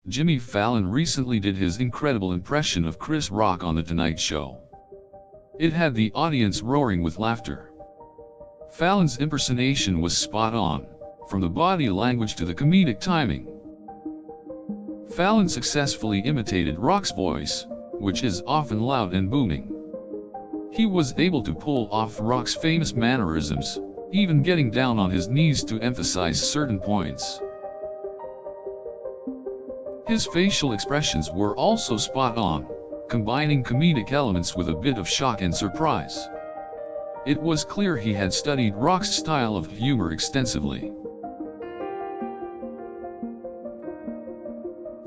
Jimmy Fallon recently did his incredible impression of Chris Rock on The Tonight Show. It had the audience roaring with laughter. Fallon's impersonation was spot on, from the body language to the comedic timing. Fallon successfully imitated Rock's voice, which is often loud and booming. He was able to pull off Rock's famous mannerisms, even getting down on his knees to emphasize certain points. His facial expressions were also spot on, combining comedic elements with a bit of shock and surprise. It was clear he had studied Rock's style of humor extensively.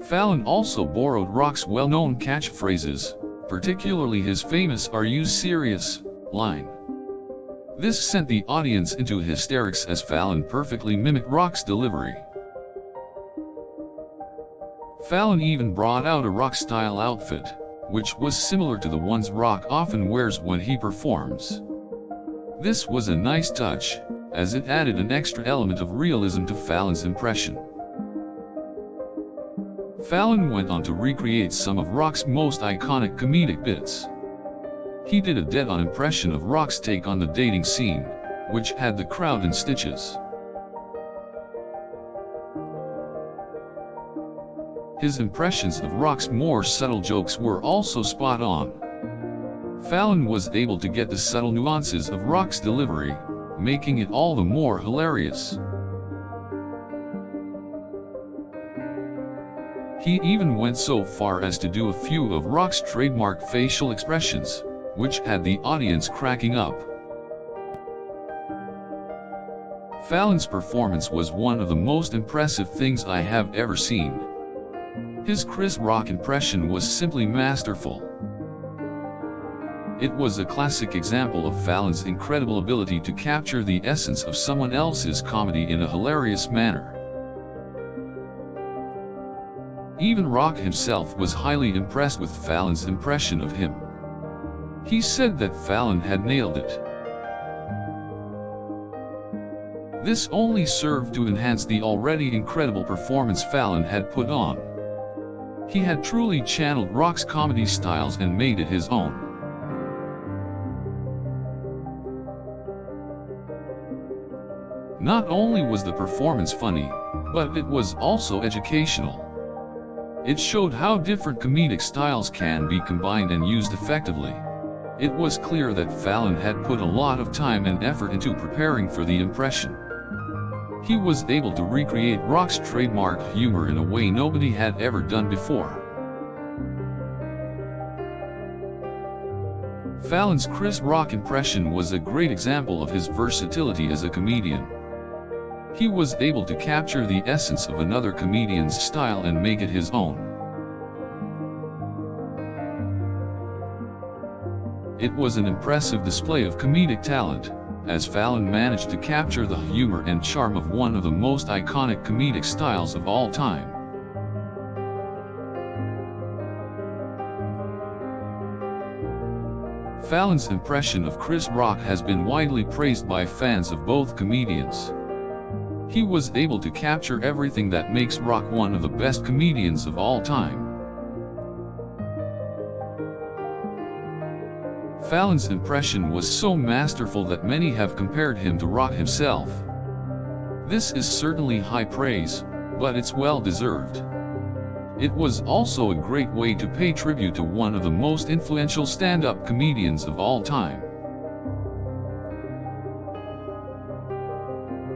Fallon also borrowed Rock's well-known catchphrases, particularly his famous "Are you serious?" line. This sent the audience into hysterics as Fallon perfectly mimicked Rock's delivery. Fallon even brought out a Rock-style outfit, which was similar to the ones Rock often wears when he performs. This was a nice touch, as it added an extra element of realism to Fallon's impression. Fallon went on to recreate some of Rock's most iconic comedic bits. He did a dead-on impression of Rock's take on the dating scene, which had the crowd in stitches. His impressions of Rock's more subtle jokes were also spot on. Fallon was able to get the subtle nuances of Rock's delivery, making it all the more hilarious. He even went so far as to do a few of Rock's trademark facial expressions, which had the audience cracking up. Fallon's performance was one of the most impressive things I have ever seen. His Chris Rock impression was simply masterful. It was a classic example of Fallon's incredible ability to capture the essence of someone else's comedy in a hilarious manner. Even Rock himself was highly impressed with Fallon's impression of him. He said that Fallon had nailed it. This only served to enhance the already incredible performance Fallon had put on. He had truly channeled Rock's comedy styles and made it his own. Not only was the performance funny, but it was also educational. It showed how different comedic styles can be combined and used effectively. It was clear that Fallon had put a lot of time and effort into preparing for the impression. He was able to recreate Rock's trademark humor in a way nobody had ever done before. Fallon's Chris Rock impression was a great example of his versatility as a comedian. He was able to capture the essence of another comedian's style and make it his own. It was an impressive display of comedic talent, as Fallon managed to capture the humor and charm of one of the most iconic comedic styles of all time. Fallon's impression of Chris Rock has been widely praised by fans of both comedians. He was able to capture everything that makes Rock one of the best comedians of all time. Fallon's impression was so masterful that many have compared him to Rock himself. This is certainly high praise, but it's well deserved. It was also a great way to pay tribute to one of the most influential stand-up comedians of all time.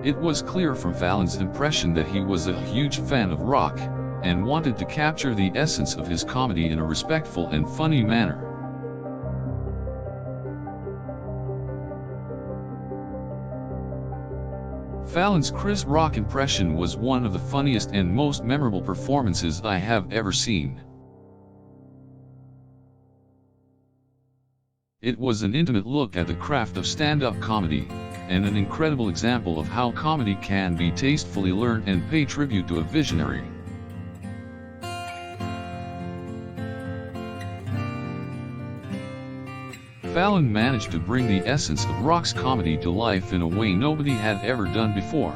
It was clear from Fallon's impression that he was a huge fan of Rock, and wanted to capture the essence of his comedy in a respectful and funny manner. Fallon's Chris Rock impression was one of the funniest and most memorable performances I have ever seen. It was an intimate look at the craft of stand-up comedy, and an incredible example of how comedy can be tastefully learned and pay tribute to a visionary. Fallon managed to bring the essence of Rock's comedy to life in a way nobody had ever done before.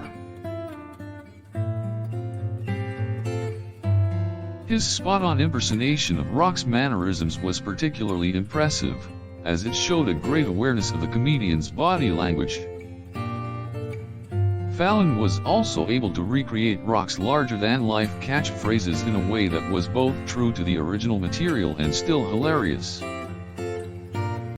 His spot-on impersonation of Rock's mannerisms was particularly impressive, as it showed a great awareness of the comedian's body language. Fallon was also able to recreate Rock's larger-than-life catchphrases in a way that was both true to the original material and still hilarious.